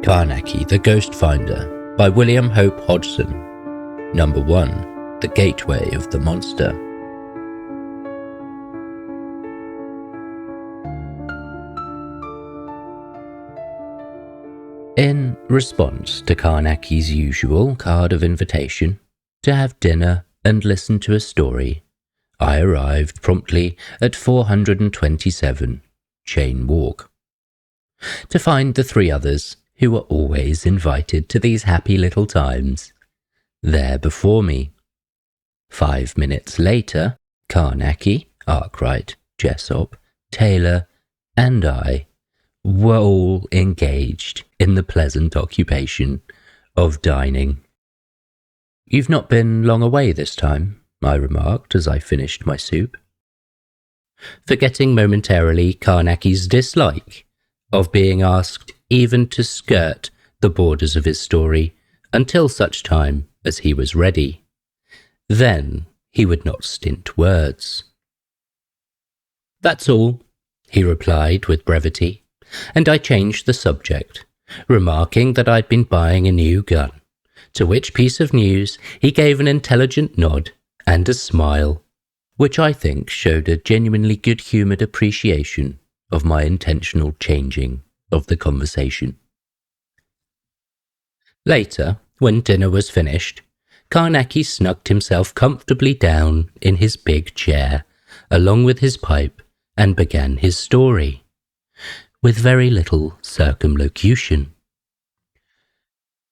Carnacki, the Ghost Finder by William Hope Hodgson. Number 1. The Gateway of the Monster. In response to Carnacki's usual card of invitation to have dinner and listen to a story, I arrived promptly at 427 Chain Walk, to find the 3 others who were always invited to these happy little times there before me. 5 minutes later, Carnacki, Arkwright, Jessop, Taylor, and I were all engaged in the pleasant occupation of dining. "You've not been long away this time," I remarked as I finished my soup, forgetting momentarily Carnacki's dislike of being asked even to skirt the borders of his story until such time as he was ready. Then he would not stint words. "That's all," he replied with brevity, and I changed the subject, remarking that I'd been buying a new gun, to which piece of news he gave an intelligent nod and a smile, which I think showed a genuinely good-humoured appreciation of my intentional changing of the conversation. Later, when dinner was finished, Carnacki snugged himself comfortably down in his big chair, along with his pipe, and began his story, with very little circumlocution.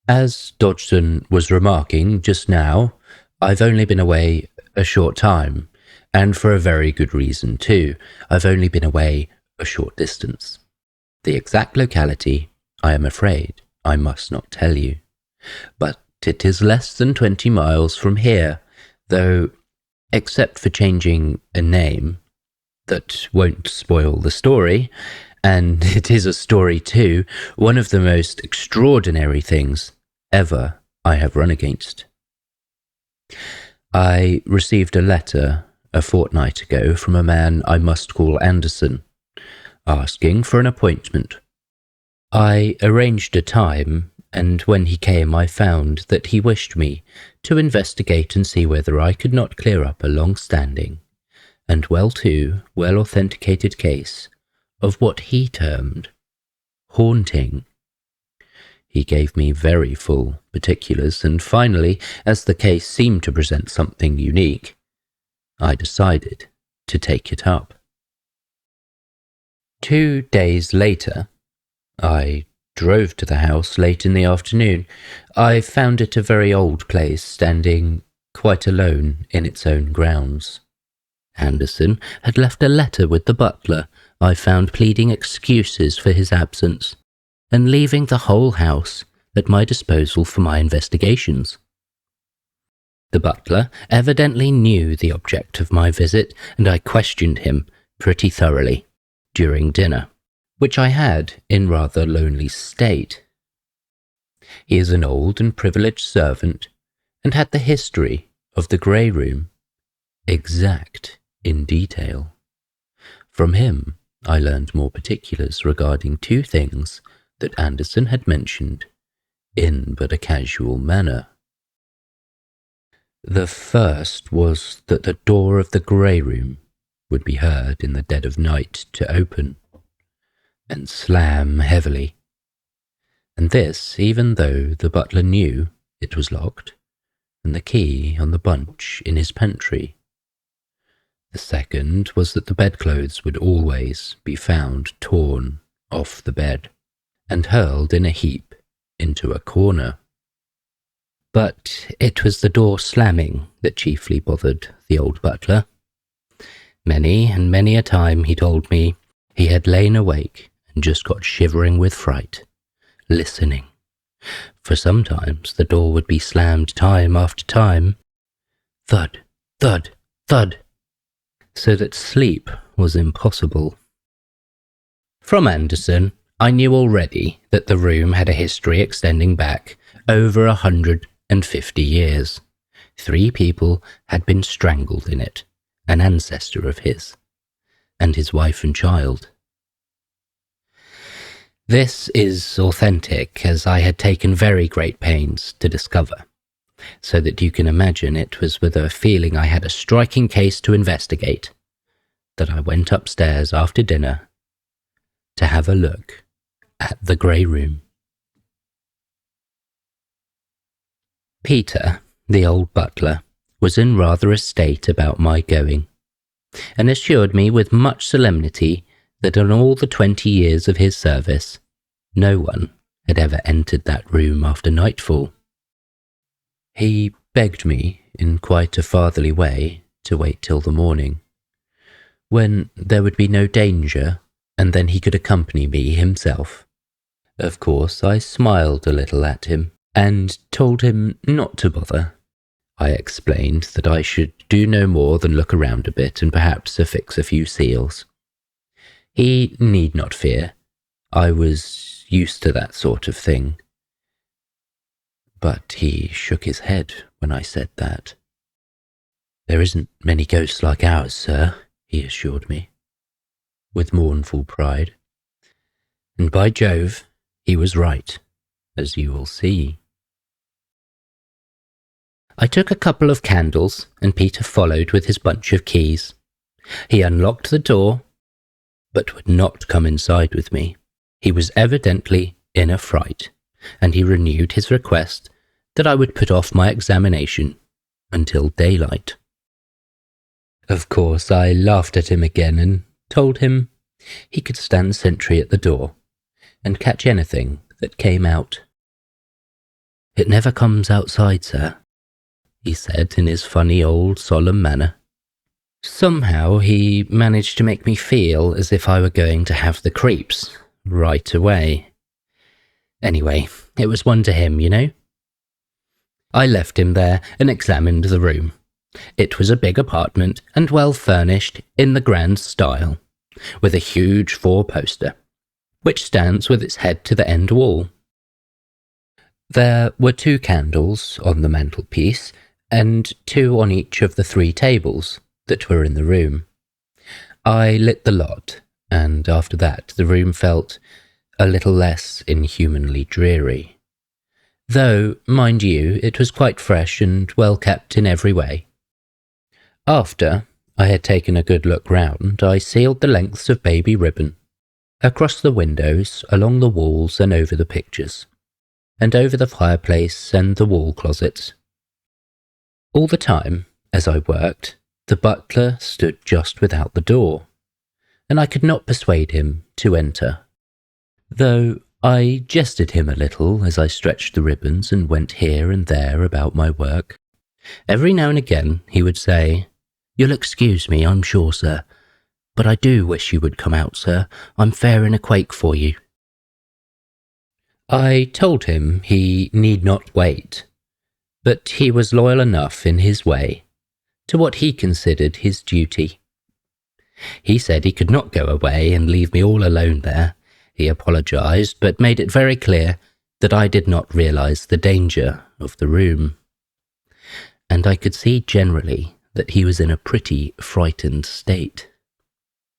"As Dodgson was remarking just now, I've only been away a short time, and for a very good reason too. I've only been away a short distance. The exact locality, I am afraid, I must not tell you, but it is less than 20 miles from here, though, except for changing a name, that won't spoil the story, and it is a story too, one of the most extraordinary things ever I have run against. I received a letter a fortnight ago from a man I must call Anderson, asking for an appointment. I arranged a time, and when he came I found that he wished me to investigate and see whether I could not clear up a long-standing and well authenticated case of what he termed haunting. He gave me very full particulars, and finally, as the case seemed to present something unique, I decided to take it up. 2 days later, I drove to the house late in the afternoon. I found it a very old place, standing quite alone in its own grounds. Anderson had left a letter with the butler I found pleading excuses for his absence, and leaving the whole house at my disposal for my investigations. The butler evidently knew the object of my visit, and I questioned him pretty thoroughly during dinner, which I had in rather lonely state. He is an old and privileged servant, and had the history of the Grey Room exact in detail. From him I learned more particulars regarding 2 things that Anderson had mentioned in but a casual manner. The first was that the door of the Grey Room would be heard in the dead of night to open and slam heavily, and this even though the butler knew it was locked and the key on the bunch in his pantry. The second was that the bedclothes would always be found torn off the bed and hurled in a heap into a corner. But it was the door slamming that chiefly bothered the old butler. Many and many a time, he told me, he had lain awake and just got shivering with fright, listening. For sometimes the door would be slammed time after time, thud, thud, thud, so that sleep was impossible. From Anderson, I knew already that the room had a history extending back over 150 years. 3 people had been strangled in it, an ancestor of his, and his wife and child. This is authentic, as I had taken very great pains to discover, so that you can imagine it was with a feeling I had a striking case to investigate that I went upstairs after dinner to have a look at the grey room. Peter, the old butler, was in rather a state about my going, and assured me with much solemnity that in all the 20 years of his service, no one had ever entered that room after nightfall. He begged me, in quite a fatherly way, to wait till the morning, when there would be no danger, and then he could accompany me himself. Of course, I smiled a little at him, and told him not to bother. I explained that I should do no more than look around a bit and perhaps affix a few seals. He need not fear. I was used to that sort of thing. But he shook his head when I said that. "There isn't many ghosts like ours, sir," he assured me, with mournful pride. And by Jove, he was right, as you will see. I took a couple of candles, and Peter followed with his bunch of keys. He unlocked the door, but would not come inside with me. He was evidently in a fright, and he renewed his request that I would put off my examination until daylight. Of course, I laughed at him again and told him he could stand sentry at the door and catch anything that came out. "It never comes outside, sir," he said in his funny old solemn manner. Somehow he managed to make me feel as if I were going to have the creeps right away. Anyway, it was one to him, you know. I left him there and examined the room. It was a big apartment and well furnished in the grand style, with a huge four-poster, which stands with its head to the end wall. There were 2 candles on the mantelpiece, and 2 on each of the 3 tables that were in the room. I lit the lot, and after that the room felt a little less inhumanly dreary. Though, mind you, it was quite fresh and well kept in every way. After I had taken a good look round, I sealed the lengths of baby ribbon across the windows, along the walls and over the pictures, and over the fireplace and the wall closets. All the time, as I worked, the butler stood just without the door, and I could not persuade him to enter, though I jested him a little as I stretched the ribbons and went here and there about my work. Every now and again he would say, "You'll excuse me, I'm sure, sir, but I do wish you would come out, sir. I'm fair in a quake for you." I told him he need not wait, but he was loyal enough in his way to what he considered his duty. He said he could not go away and leave me all alone there. He apologised, but made it very clear that I did not realise the danger of the room. And I could see generally that he was in a pretty frightened state.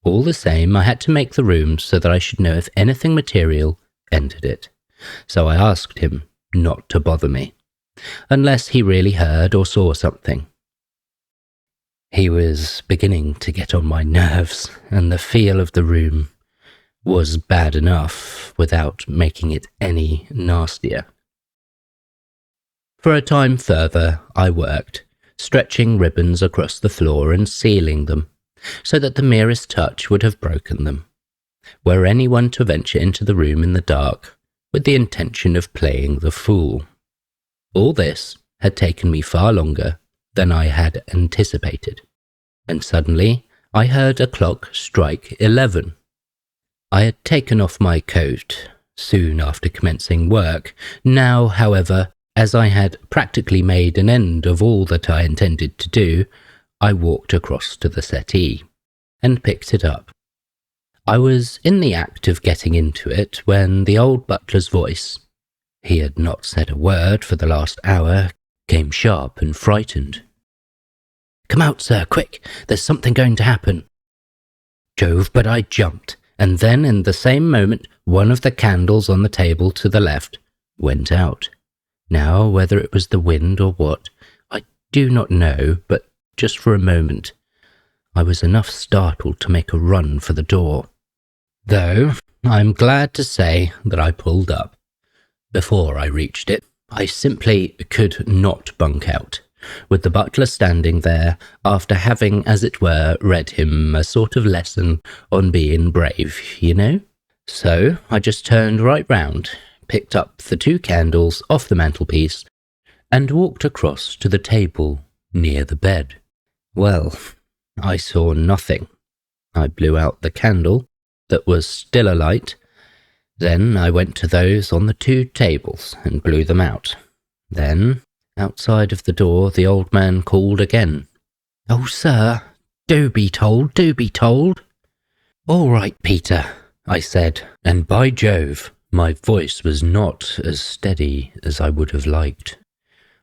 All the same, I had to make the room so that I should know if anything material entered it, so I asked him not to bother me, unless he really heard or saw something. He was beginning to get on my nerves, and the feel of the room was bad enough without making it any nastier. For a time further I worked, stretching ribbons across the floor and sealing them, so that the merest touch would have broken them, were anyone to venture into the room in the dark with the intention of playing the fool. All this had taken me far longer than I had anticipated, and suddenly I heard a clock strike 11. I had taken off my coat soon after commencing work. Now, however, as I had practically made an end of all that I intended to do, I walked across to the settee and picked it up. I was in the act of getting into it when the old butler's voice, he had not said a word for the last hour, came sharp and frightened. "Come out, sir, quick! There's something going to happen." Jove, but I jumped, and then in the same moment one of the candles on the table to the left went out. Now, whether it was the wind or what, I do not know, but just for a moment I was enough startled to make a run for the door. Though I am glad to say that I pulled up. Before I reached it, I simply could not bunk out, with the butler standing there after having, as it were, read him a sort of lesson on being brave, you know? So I just turned right round, picked up the 2 candles off the mantelpiece, and walked across to the table near the bed. Well, I saw nothing. I blew out the candle that was still alight. Then I went to those on the 2 tables and blew them out. Then, outside of the door, the old man called again. "Oh, sir, do be told, do be told." "All right, Peter," I said, and by Jove, my voice was not as steady as I would have liked.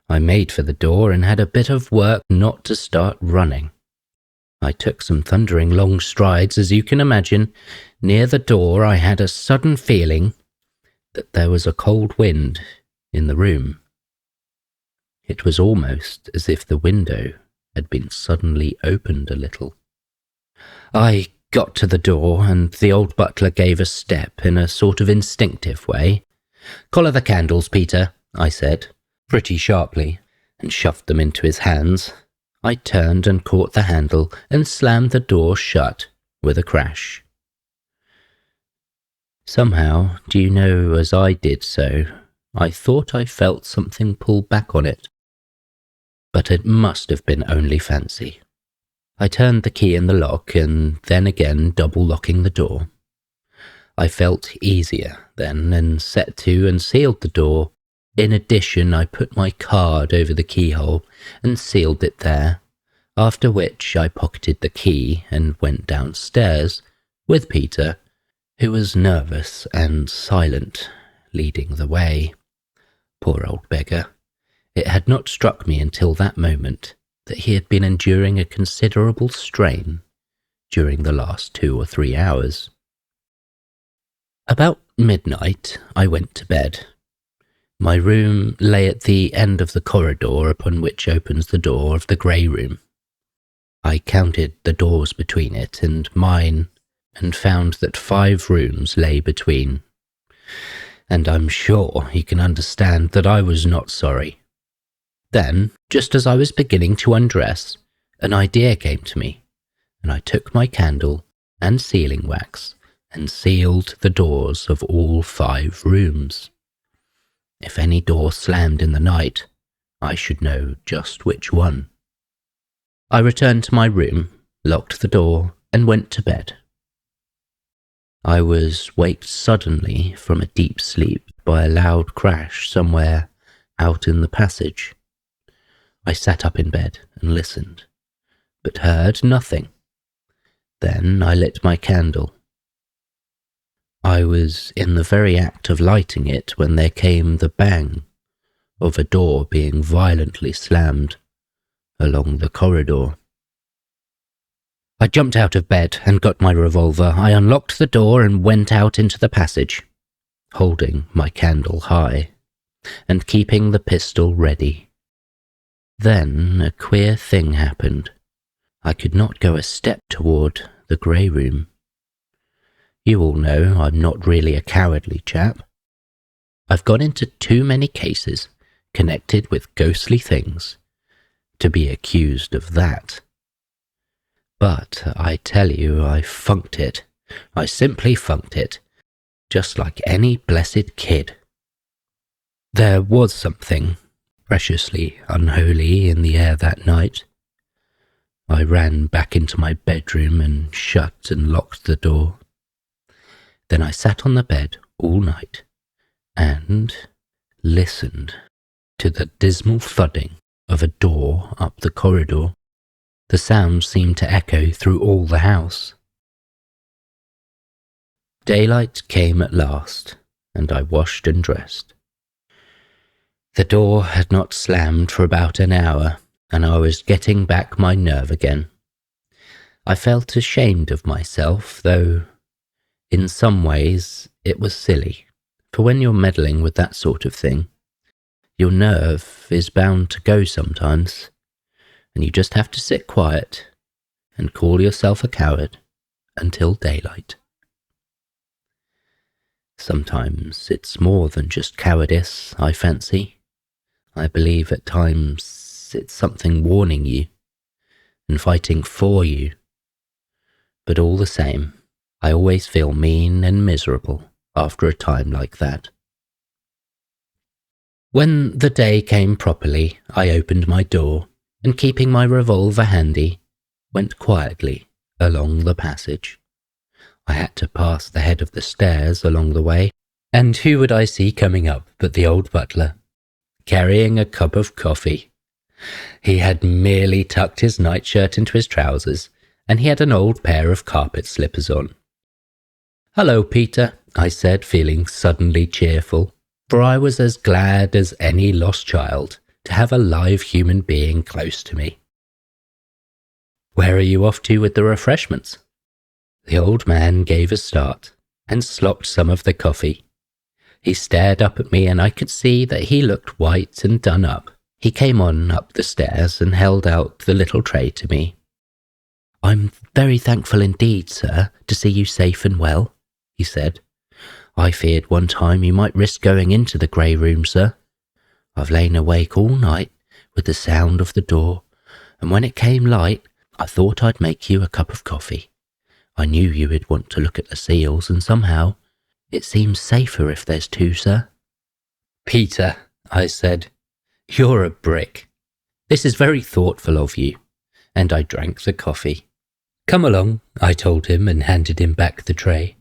I made for the door and had a bit of work not to start running. I took some thundering long strides, as you can imagine. Near the door I had a sudden feeling that there was a cold wind in the room. It was almost as if the window had been suddenly opened a little. I got to the door, and the old butler gave a step in a sort of instinctive way. "Collar the candles, Peter," I said, pretty sharply, and shoved them into his hands. I turned and caught the handle and slammed the door shut with a crash. Somehow, do you know, as I did so, I thought I felt something pull back on it. But it must have been only fancy. I turned the key in the lock and then again double-locking the door. I felt easier then and set to and sealed the door. In addition, I put my card over the keyhole and sealed it there, after which I pocketed the key and went downstairs with Peter, who was nervous and silent, leading the way. Poor old beggar. It had not struck me until that moment that he had been enduring a considerable strain during the last 2 or 3 hours. About midnight, I went to bed. My room lay at the end of the corridor upon which opens the door of the grey room. I counted the doors between it and mine and found that 5 rooms lay between. And I'm sure you can understand that I was not sorry. Then, just as I was beginning to undress, an idea came to me, and I took my candle and sealing wax and sealed the doors of all 5 rooms. If any door slammed in the night, I should know just which one. I returned to my room, locked the door, and went to bed. I was waked suddenly from a deep sleep by a loud crash somewhere out in the passage. I sat up in bed and listened, but heard nothing. Then I lit my candle. I was in the very act of lighting it when there came the bang of a door being violently slammed along the corridor. I jumped out of bed and got my revolver. I unlocked the door and went out into the passage, holding my candle high and keeping the pistol ready. Then a queer thing happened. I could not go a step toward the grey room. You all know I'm not really a cowardly chap. I've got into too many cases connected with ghostly things to be accused of that. But I tell you, I funked it. I simply funked it, just like any blessed kid. There was something preciously unholy in the air that night. I ran back into my bedroom and shut and locked the door. Then I sat on the bed all night and listened to the dismal thudding of a door up the corridor. The sound seemed to echo through all the house. Daylight came at last, and I washed and dressed. The door had not slammed for about an hour, and I was getting back my nerve again. I felt ashamed of myself, though In some ways, it was silly, for when you're meddling with that sort of thing, your nerve is bound to go sometimes, and you just have to sit quiet and call yourself a coward until daylight. Sometimes it's more than just cowardice, I fancy. I believe at times it's something warning you and fighting for you. But all the same, I always feel mean and miserable after a time like that. When the day came properly, I opened my door and, keeping my revolver handy, went quietly along the passage. I had to pass the head of the stairs along the way, and who would I see coming up but the old butler, carrying a cup of coffee. He had merely tucked his nightshirt into his trousers, and he had an old pair of carpet slippers on. "Hello, Peter," I said, feeling suddenly cheerful, for I was as glad as any lost child to have a live human being close to me. "Where are you off to with the refreshments?" The old man gave a start and slopped some of the coffee. He stared up at me, and I could see that he looked white and done up. He came on up the stairs and held out the little tray to me. "I'm very thankful indeed, sir, to see you safe and well," he said. "I feared one time you might risk going into the grey room, sir. I've lain awake all night with the sound of the door, and when it came light, I thought I'd make you a cup of coffee. I knew you would want to look at the seals, and somehow it seems safer if there's two, sir." "Peter," I said, "you're a brick. This is very thoughtful of you," and I drank the coffee. "Come along," I told him and handed him back the tray.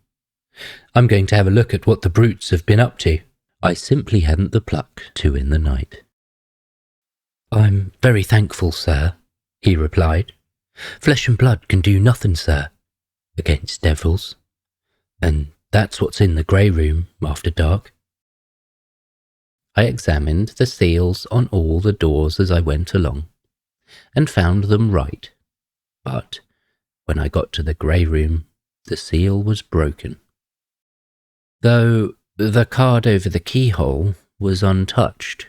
"I'm going to have a look at what the brutes have been up to. I simply hadn't the pluck to in the night." "I'm very thankful, sir," he replied. "Flesh and blood can do nothing, sir, against devils, and that's what's in the grey room after dark." I examined the seals on all the doors as I went along, and found them right, but when I got to the grey room, the seal was broken, though the card over the keyhole was untouched.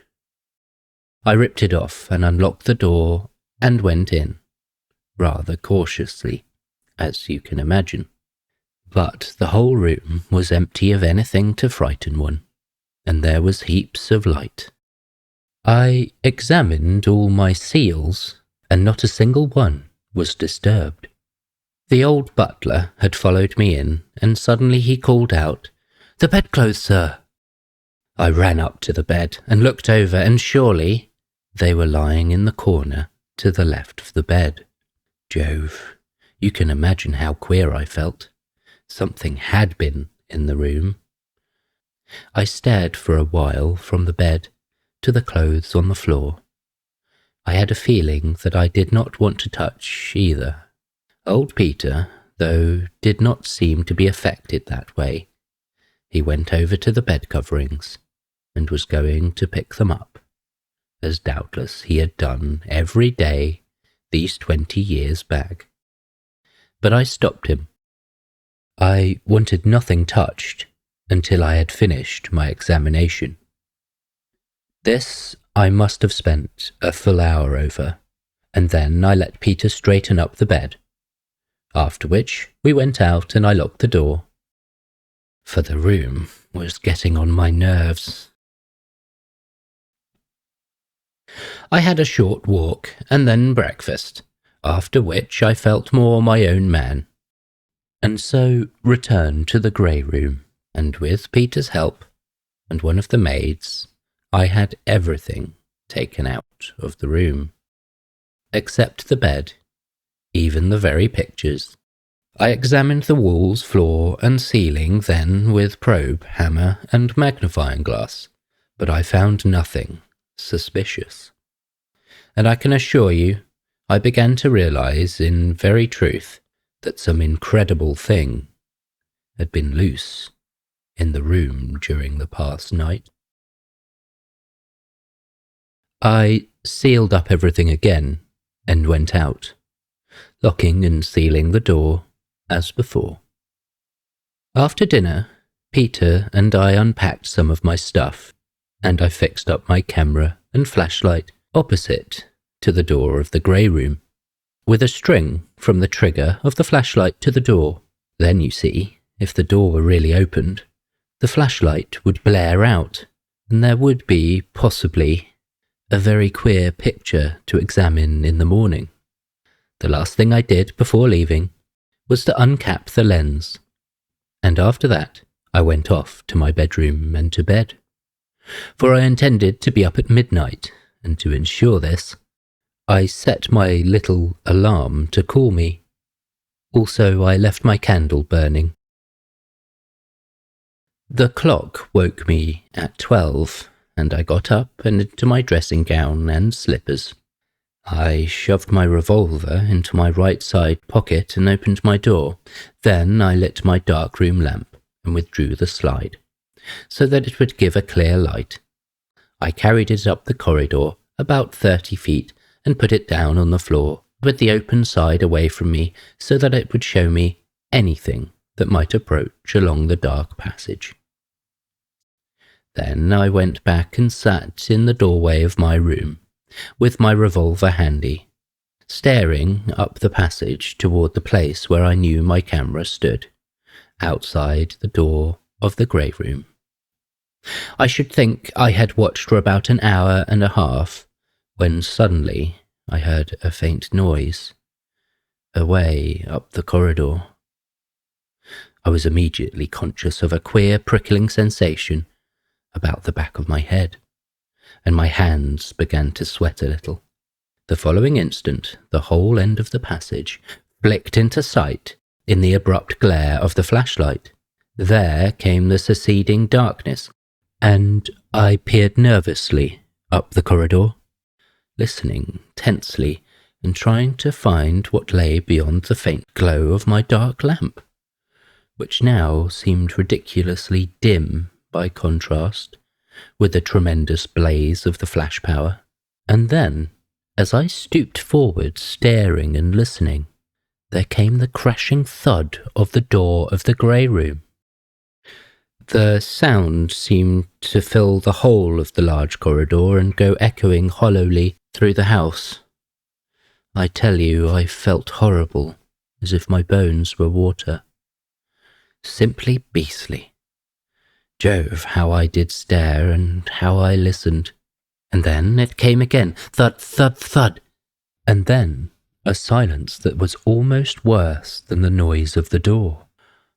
I ripped it off and unlocked the door and went in, rather cautiously, as you can imagine. But the whole room was empty of anything to frighten one, and there was heaps of light. I examined all my seals, and not a single one was disturbed. The old butler had followed me in, and suddenly he called out, "The bedclothes, sir." I ran up to the bed and looked over, and surely they were lying in the corner to the left of the bed. Jove, you can imagine how queer I felt. Something had been in the room. I stared for a while from the bed to the clothes on the floor. I had a feeling that I did not want to touch either. Old Peter, though, did not seem to be affected that way. He went over to the bed coverings and was going to pick them up, as doubtless he had done every day these 20 years back. But I stopped him. I wanted nothing touched until I had finished my examination. This I must have spent a full hour over, and then I let Peter straighten up the bed, after which we went out and I locked the door, for the room was getting on my nerves. I had a short walk and then breakfast, after which I felt more my own man, and so returned to the grey room, and with Peter's help and one of the maids, I had everything taken out of the room, except the bed, even the very pictures. I examined the walls, floor, and ceiling then with probe, hammer, and magnifying glass, but I found nothing suspicious. And I can assure you, I began to realize in very truth that some incredible thing had been loose in the room during the past night. I sealed up everything again and went out, locking and sealing the door as before. After dinner, Peter and I unpacked some of my stuff, and I fixed up my camera and flashlight opposite to the door of the grey room, with a string from the trigger of the flashlight to the door. Then, you see, if the door were really opened, the flashlight would blare out, and there would be, possibly, a very queer picture to examine in the morning. The last thing I did before leaving was to uncap the lens, and after that I went off to my bedroom and to bed, for I intended to be up at midnight, and to ensure this, I set my little alarm to call me. Also, I left my candle burning. The clock woke me at 12, and I got up and into my dressing gown and slippers. I shoved my revolver into my right side pocket and opened my door. Then I lit my darkroom lamp and withdrew the slide, so that it would give a clear light. I carried it up the corridor about 30 feet and put it down on the floor with the open side away from me so that it would show me anything that might approach along the dark passage. Then I went back and sat in the doorway of my room, with my revolver handy, staring up the passage toward the place where I knew my camera stood, outside the door of the grey room. I should think I had watched for about an hour and a half, when suddenly I heard a faint noise, away up the corridor. I was immediately conscious of a queer prickling sensation about the back of my head, and my hands began to sweat a little. The following instant, the whole end of the passage flicked into sight in the abrupt glare of the flashlight. There came the succeeding darkness, and I peered nervously up the corridor, listening tensely and trying to find what lay beyond the faint glow of my dark lamp, which now seemed ridiculously dim by contrast with the tremendous blaze of the flash power. And then, as I stooped forward, staring and listening, there came the crashing thud of the door of the grey room. The sound seemed to fill the whole of the large corridor and go echoing hollowly through the house. I tell you, I felt horrible, as if my bones were water. Simply beastly. Jove, how I did stare, and how I listened. And then it came again, thud, thud, thud. And then a silence that was almost worse than the noise of the door,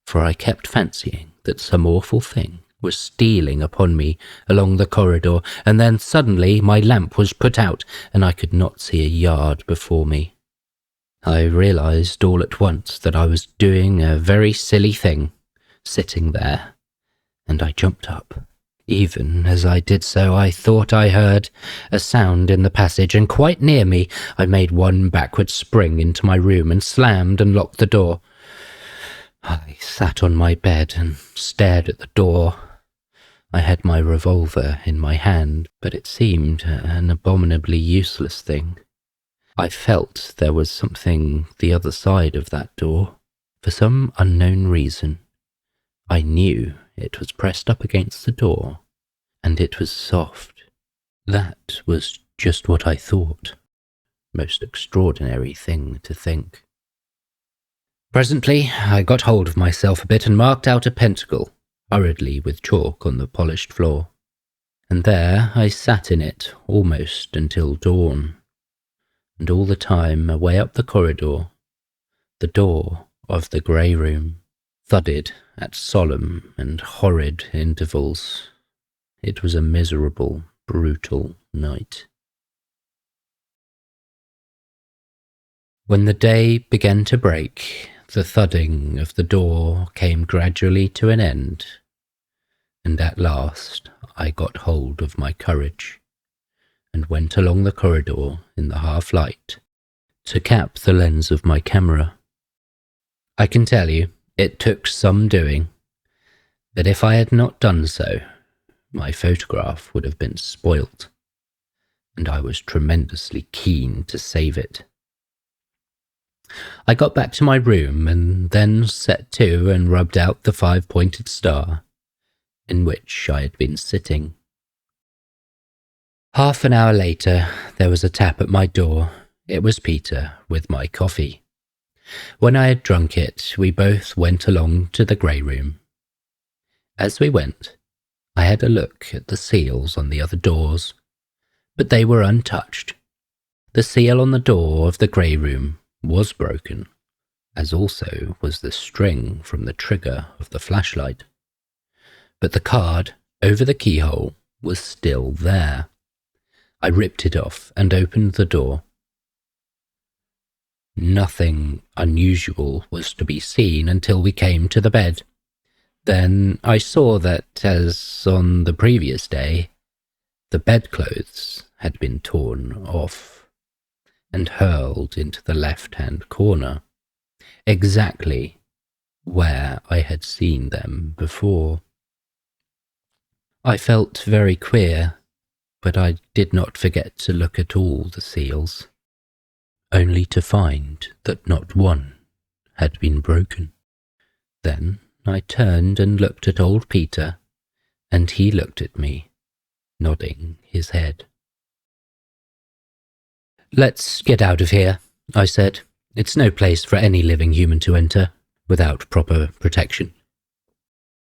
for I kept fancying that some awful thing was stealing upon me along the corridor, and then suddenly my lamp was put out, and I could not see a yard before me. I realized all at once that I was doing a very silly thing, sitting there, and I jumped up. Even as I did so, I thought I heard a sound in the passage, and quite near me I made one backward spring into my room and slammed and locked the door. I sat on my bed and stared at the door. I had my revolver in my hand, but it seemed an abominably useless thing. I felt there was something the other side of that door. For some unknown reason, I knew it was pressed up against the door, and it was soft. That was just what I thought. Most extraordinary thing to think. Presently, I got hold of myself a bit and marked out a pentacle, hurriedly with chalk on the polished floor. And there I sat in it almost until dawn. And all the time, away up the corridor, the door of the grey room thudded at solemn and horrid intervals. It was a miserable, brutal night. When the day began to break, the thudding of the door came gradually to an end, and at last I got hold of my courage and went along the corridor in the half-light to cap the lens of my camera. I can tell you, it took some doing, but if I had not done so, my photograph would have been spoilt, and I was tremendously keen to save it. I got back to my room and then set to and rubbed out the 5-pointed star in which I had been sitting. Half an hour later, there was a tap at my door. It was Peter with my coffee. When I had drunk it, we both went along to the grey room. As we went, I had a look at the seals on the other doors, but they were untouched. The seal on the door of the grey room was broken, as also was the string from the trigger of the flashlight. But the card over the keyhole was still there. I ripped it off and opened the door. Nothing unusual was to be seen until we came to the bed. Then I saw that, as on the previous day, the bedclothes had been torn off and hurled into the left-hand corner, exactly where I had seen them before. I felt very queer, but I did not forget to look at all the seals, only to find that not one had been broken. Then I turned and looked at old Peter, and he looked at me, nodding his head. "Let's get out of here," I said. "It's no place for any living human to enter without proper protection."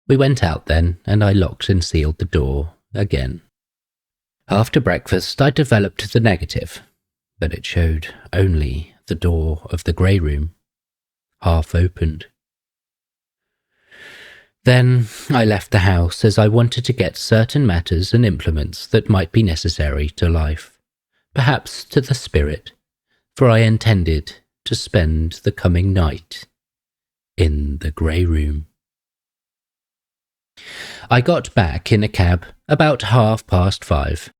We went out then, and I locked and sealed the door again. After breakfast, I developed the negative, but it showed only the door of the grey room, half opened. Then I left the house, as I wanted to get certain matters and implements that might be necessary to life, perhaps to the spirit, for I intended to spend the coming night in the grey room. I got back in a cab about 5:30.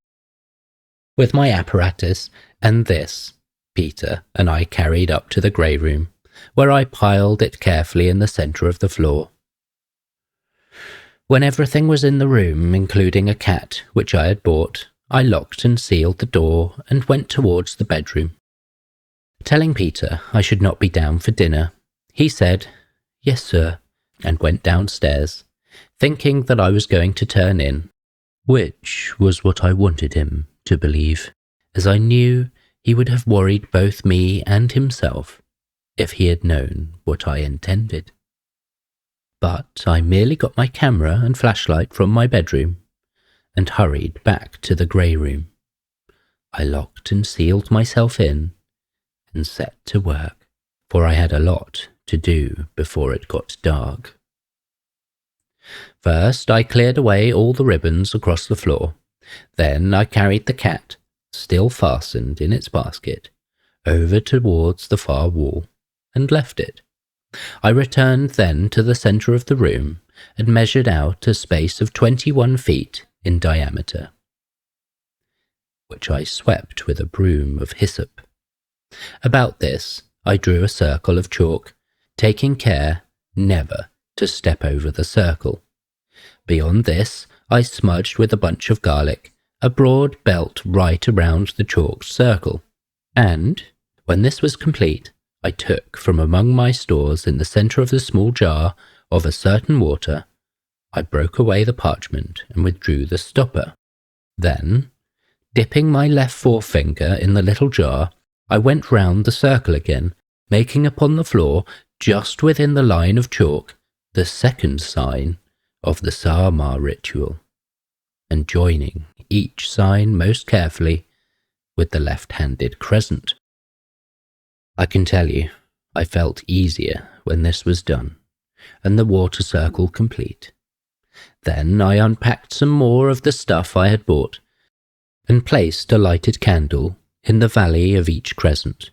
With my apparatus and this, Peter and I carried up to the grey room, where I piled it carefully in the centre of the floor. When everything was in the room, including a cat which I had bought, I locked and sealed the door and went towards the bedroom. Telling Peter I should not be down for dinner, he said, "Yes, sir," and went downstairs, thinking that I was going to turn in, which was what I wanted him to believe, as I knew he would have worried both me and himself if he had known what I intended. But I merely got my camera and flashlight from my bedroom and hurried back to the grey room. I locked and sealed myself in and set to work, for I had a lot to do before it got dark. First, I cleared away all the ribbons across the floor. Then I carried the cat, still fastened in its basket, over towards the far wall and left it. I returned then to the centre of the room and measured out a space of 21 feet in diameter, which I swept with a broom of hyssop. About this I drew a circle of chalk, taking care never to step over the circle. Beyond this, I smudged with a bunch of garlic a broad belt right around the chalked circle, and, when this was complete, I took from among my stores in the centre of the small jar of a certain water, I broke away the parchment and withdrew the stopper. Then, dipping my left forefinger in the little jar, I went round the circle again, making upon the floor, just within the line of chalk, the second sign of the Sama ritual, and joining each sign most carefully with the left-handed crescent. I can tell you, I felt easier when this was done, and the water circle complete. Then I unpacked some more of the stuff I had bought, and placed a lighted candle in the valley of each crescent.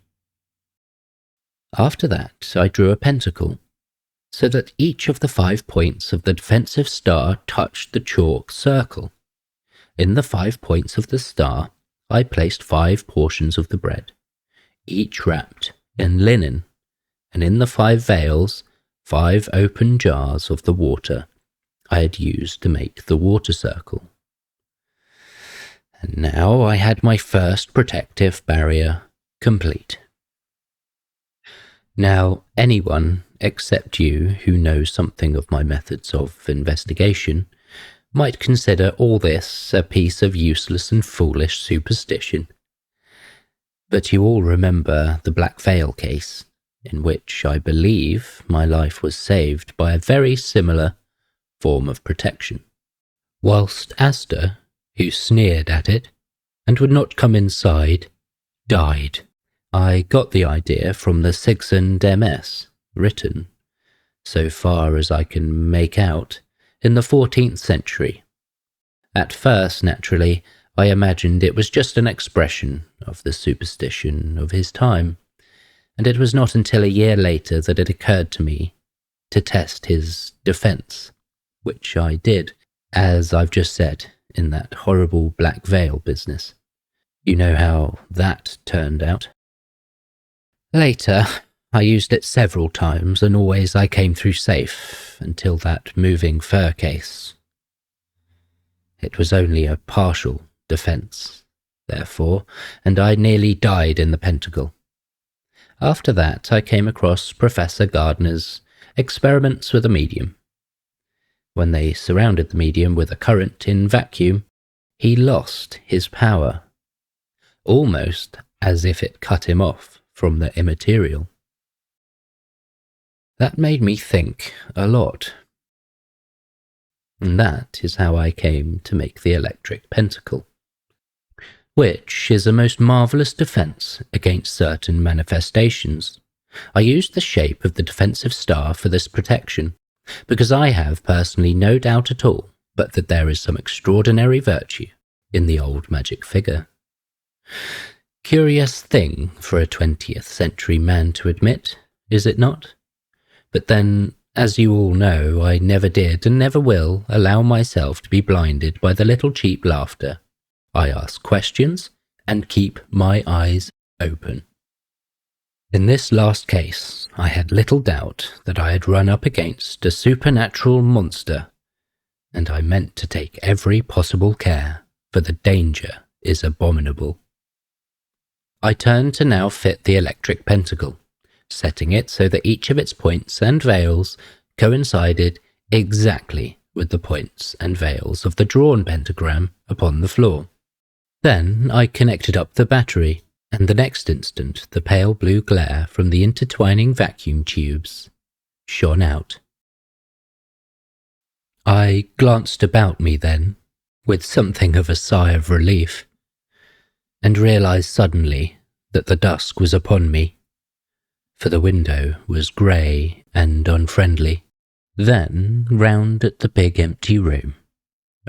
After that, I drew a pentacle, so that each of the 5 points of the defensive star touched the chalk circle. In the 5 points of the star, I placed 5 portions of the bread, each wrapped in linen, and in the 5 veils, 5 open jars of the water I had used to make the water circle. And now I had my first protective barrier complete. Now, anyone except you who knows something of my methods of investigation might consider all this a piece of useless and foolish superstition. But you all remember the Black Veil case, in which I believe my life was saved by a very similar form of protection. Whilst Asta, who sneered at it and would not come inside, died. I got the idea from the Sigsand MS, written, so far as I can make out, in the 14th century. At first, naturally, I imagined it was just an expression of the superstition of his time, and it was not until a year later that it occurred to me to test his defence, which I did, as I've just said, in that horrible Black Veil business. You know how that turned out. Later, I used it several times, and always I came through safe, until that moving fur case. It was only a partial defence, therefore, and I nearly died in the pentacle. After that, I came across Professor Gardner's experiments with a medium. When they surrounded the medium with a current in vacuum, he lost his power, almost as if it cut him off from the immaterial. That made me think a lot. And that is how I came to make the electric pentacle, which is a most marvellous defence against certain manifestations. I used the shape of the defensive star for this protection, because I have personally no doubt at all but that there is some extraordinary virtue in the old magic figure. Curious thing for a 20th century man to admit, is it not? But then, as you all know, I never did and never will allow myself to be blinded by the little cheap laughter. I ask questions and keep my eyes open. In this last case, I had little doubt that I had run up against a supernatural monster, and I meant to take every possible care, for the danger is abominable. I turned to now fit the electric pentacle, setting it so that each of its points and veils coincided exactly with the points and veils of the drawn pentagram upon the floor. Then I connected up the battery, and the next instant the pale blue glare from the intertwining vacuum tubes shone out. I glanced about me then, with something of a sigh of relief, and realised suddenly that the dusk was upon me, for the window was grey and unfriendly. Then round at the big empty room,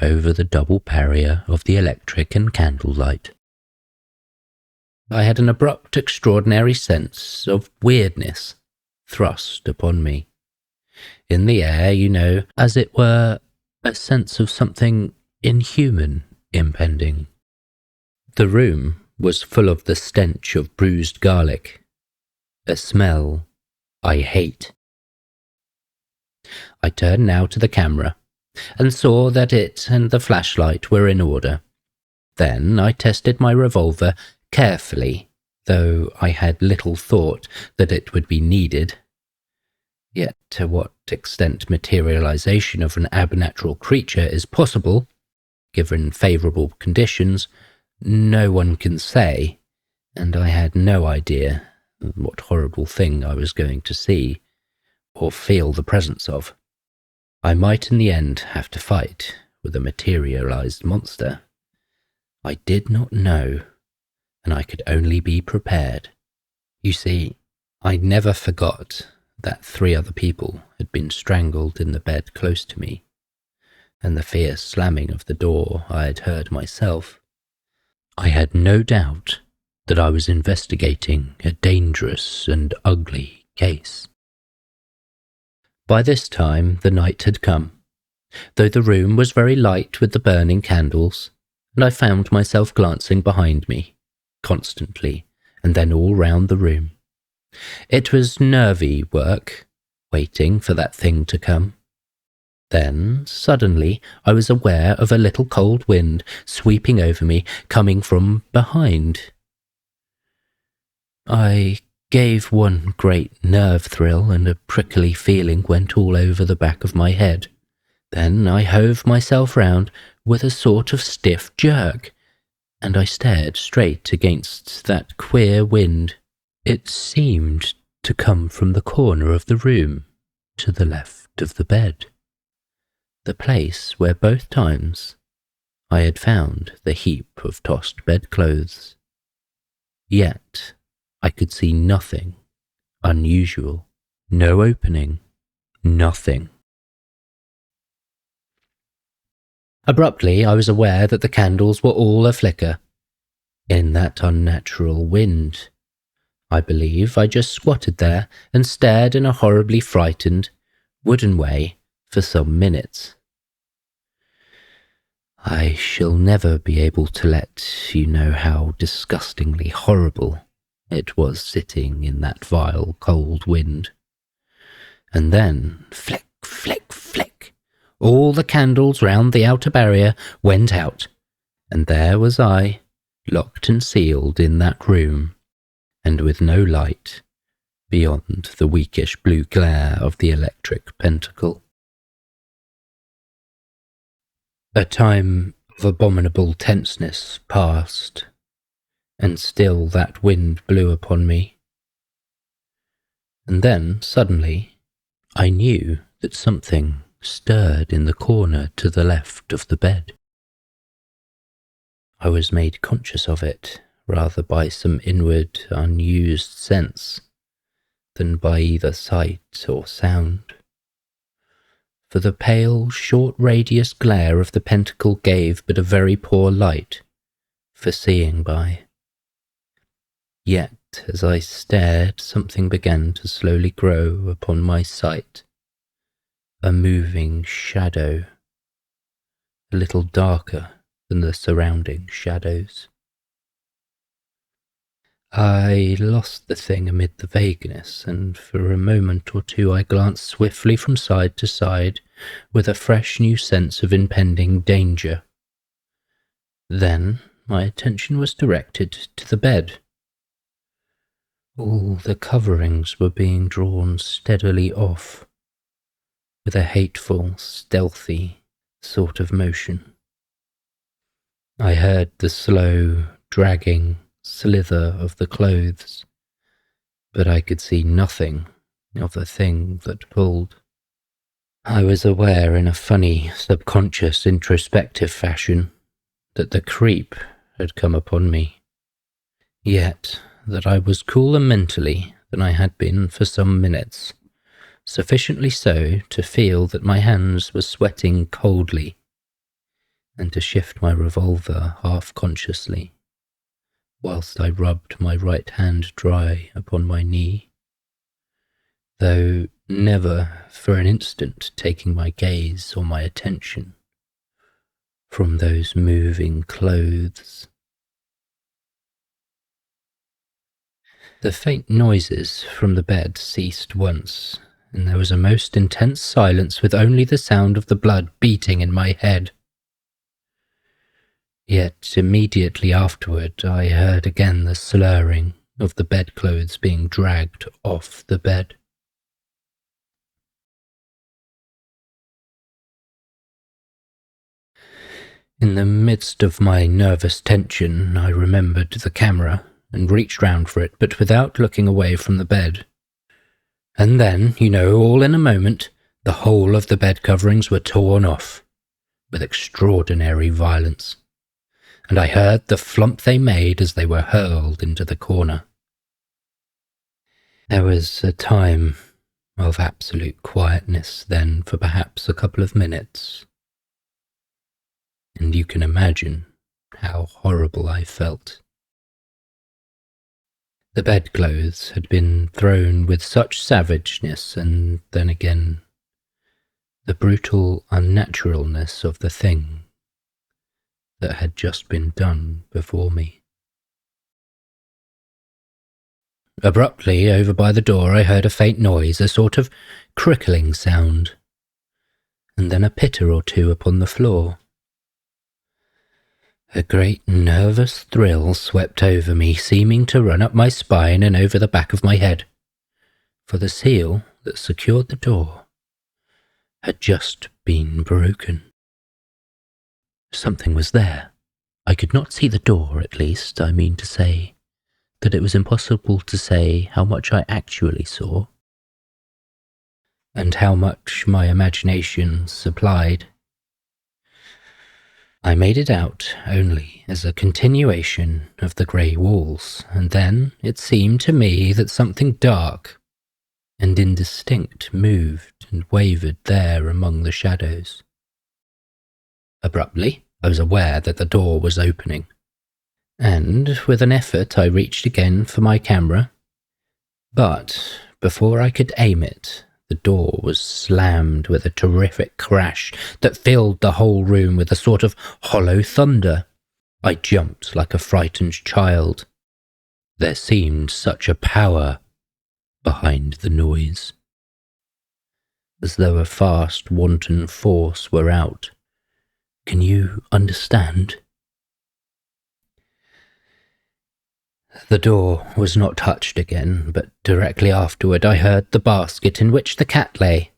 over the double barrier of the electric and candlelight. I had an abrupt, extraordinary sense of weirdness thrust upon me. In the air, you know, as it were, a sense of something inhuman impending. The room was full of the stench of bruised garlic, a smell I hate. I turned now to the camera, and saw that it and the flashlight were in order. Then I tested my revolver carefully, though I had little thought that it would be needed. Yet to what extent materialization of an abnatural creature is possible, given favourable conditions, no one can say, and I had no idea what horrible thing I was going to see, or feel the presence of. I might in the end have to fight with a materialized monster. I did not know, and I could only be prepared. You see, I never forgot that 3 other people had been strangled in the bed close to me, and the fierce slamming of the door I had heard myself. I had no doubt that I was investigating a dangerous and ugly case. By this time the night had come, though the room was very light with the burning candles, and I found myself glancing behind me, constantly, and then all round the room. It was nervy work, waiting for that thing to come. Then, suddenly, I was aware of a little cold wind sweeping over me, coming from behind. I gave one great nerve thrill, and a prickly feeling went all over the back of my head. Then I hove myself round with a sort of stiff jerk, and I stared straight against that queer wind. It seemed to come from the corner of the room, to the left of the bed, the place where both times I had found the heap of tossed bedclothes. Yet I could see nothing unusual, no opening, nothing. Abruptly, I was aware that the candles were all aflicker. In that unnatural wind, I believe I just squatted there and stared in a horribly frightened, wooden way for some minutes. I shall never be able to let you know how disgustingly horrible it was sitting in that vile cold wind. And then, flick, flick, flick, all the candles round the outer barrier went out, and there was I, locked and sealed in that room, and with no light beyond the weakish blue glare of the electric pentacle. A time of abominable tenseness passed, and still that wind blew upon me. And then, suddenly, I knew that something stirred in the corner to the left of the bed. I was made conscious of it rather by some inward, unused sense than by either sight or sound. For the pale, short radius glare of the pentacle gave but a very poor light for seeing by. Yet, as I stared, something began to slowly grow upon my sight, a moving shadow, a little darker than the surrounding shadows. I lost the thing amid the vagueness, and for a moment or two I glanced swiftly from side to side with a fresh new sense of impending danger. Then my attention was directed to the bed. All the coverings were being drawn steadily off, with a hateful, stealthy sort of motion. I heard the slow, dragging slither of the clothes, but I could see nothing of the thing that pulled. I was aware in a funny, subconscious, introspective fashion that the creep had come upon me, yet that I was cooler mentally than I had been for some minutes, sufficiently so to feel that my hands were sweating coldly, and to shift my revolver half-consciously, whilst I rubbed my right hand dry upon my knee, though never for an instant taking my gaze or my attention from those moving clothes. The faint noises from the bed ceased once, and there was a most intense silence with only the sound of the blood beating in my head. Yet immediately afterward I heard again the slurring of the bedclothes being dragged off the bed. In the midst of my nervous tension, I remembered the camera and reached round for it, but without looking away from the bed. And then, all in a moment, the whole of the bed coverings were torn off, with extraordinary violence, and I heard the flump they made as they were hurled into the corner. There was a time of absolute quietness then for perhaps a couple of minutes, and you can imagine how horrible I felt. The bedclothes had been thrown with such savageness, and then again, the brutal unnaturalness of the thing that had just been done before me. Abruptly, over by the door, I heard a faint noise, a sort of crickling sound, and then a pitter or two upon the floor. A great nervous thrill swept over me, seeming to run up my spine and over the back of my head, for the seal that secured the door had just been broken. Something was there. I could not see the door, at least. I mean to say that it was impossible to say how much I actually saw, and how much my imagination supplied. I made it out only as a continuation of the grey walls, and then it seemed to me that something dark and indistinct moved and wavered there among the shadows. Abruptly, I was aware that the door was opening, and with an effort I reached again for my camera, but before I could aim it, the door was slammed with a terrific crash that filled the whole room with a sort of hollow thunder. I jumped like a frightened child. There seemed such a power behind the noise, as though a fast, wanton force were out. Can you understand? The door was not touched again, but directly afterward I heard the basket in which the cat lay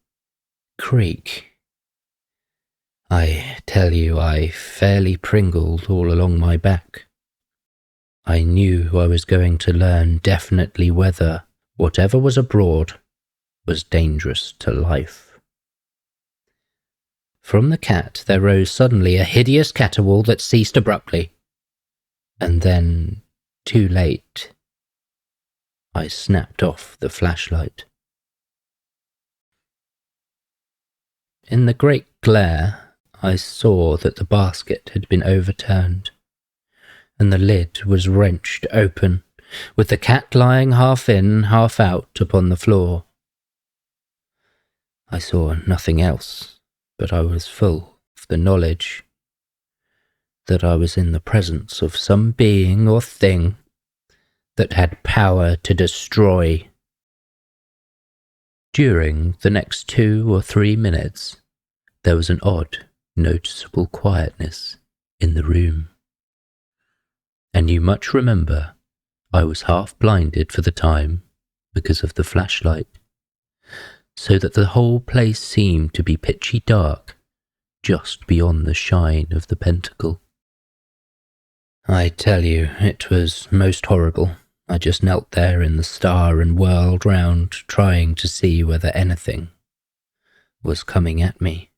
creak. I tell you, I fairly pringled all along my back. I knew I was going to learn definitely whether whatever was abroad was dangerous to life. From the cat there rose suddenly a hideous caterwaul that ceased abruptly, and then, too late, I snapped off the flashlight. In the great glare, I saw that the basket had been overturned, and the lid was wrenched open, with the cat lying half in, half out upon the floor. I saw nothing else, but I was full of the knowledge that I was in the presence of some being or thing that had power to destroy. During the next 2 or 3 minutes, there was an odd, noticeable quietness in the room. And you much remember I was half blinded for the time because of the flashlight, so that the whole place seemed to be pitchy dark just beyond the shine of the pentacle. I tell you, it was most horrible. I just knelt there in the star and whirled round, trying to see whether anything was coming at me.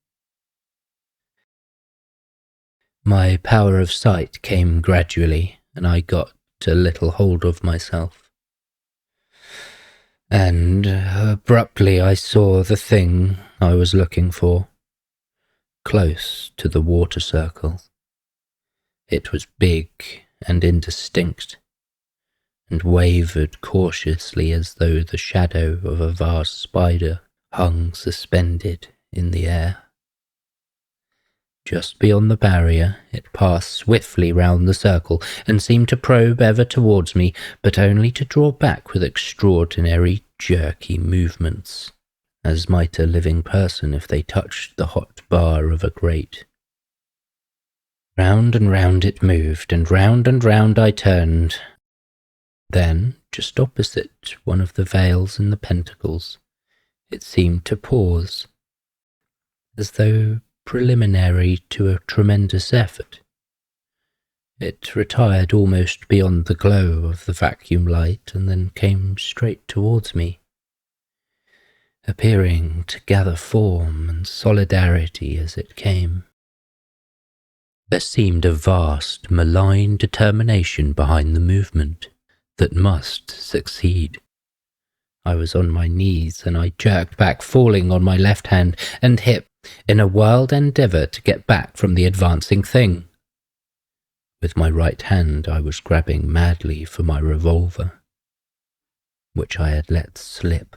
My power of sight came gradually, and I got a little hold of myself. And abruptly I saw the thing I was looking for, close to the water circle. It was big and indistinct, and wavered cautiously as though the shadow of a vast spider hung suspended in the air. Just beyond the barrier, it passed swiftly round the circle and seemed to probe ever towards me, but only to draw back with extraordinary jerky movements, as might a living person if they touched the hot bar of a grate. Round and round it moved, and round I turned. Then, just opposite one of the veils in the pentacles, it seemed to pause, as though preliminary to a tremendous effort. It retired almost beyond the glow of the vacuum light and then came straight towards me, appearing to gather form and solidarity as it came. There seemed a vast, malign determination behind the movement that must succeed. I was on my knees and I jerked back, falling on my left hand and hip in a wild endeavour to get back from the advancing thing. With my right hand I was grabbing madly for my revolver, which I had let slip.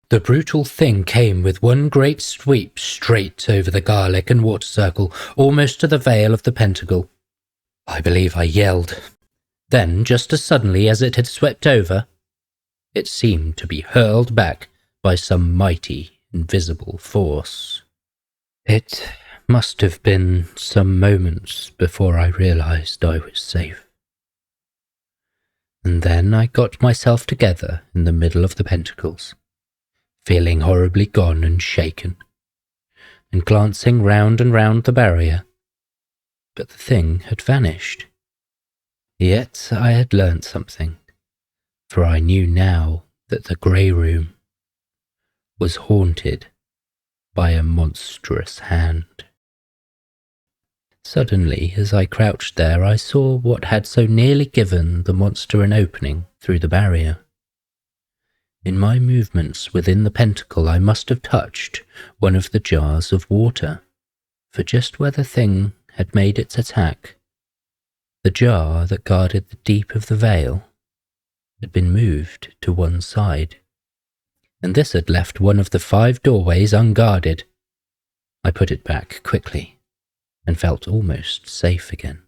The brutal thing came with one great sweep straight over the garlic and water circle, almost to the veil of the pentacle. I believe I yelled. Then, just as suddenly as it had swept over, it seemed to be hurled back by some mighty, invisible force. It must have been some moments before I realised I was safe. And then I got myself together in the middle of the pentacles, feeling horribly gone and shaken, and glancing round and round the barrier. But the thing had vanished. Yet I had learnt something, for I knew now that the grey room was haunted by a monstrous hand. Suddenly, as I crouched there, I saw what had so nearly given the monster an opening through the barrier. In my movements within the pentacle, I must have touched one of the jars of water, for just where the thing had made its attack, the jar that guarded the deep of the veil had been moved to one side, and this had left one of the 5 doorways unguarded. I put it back quickly, and felt almost safe again.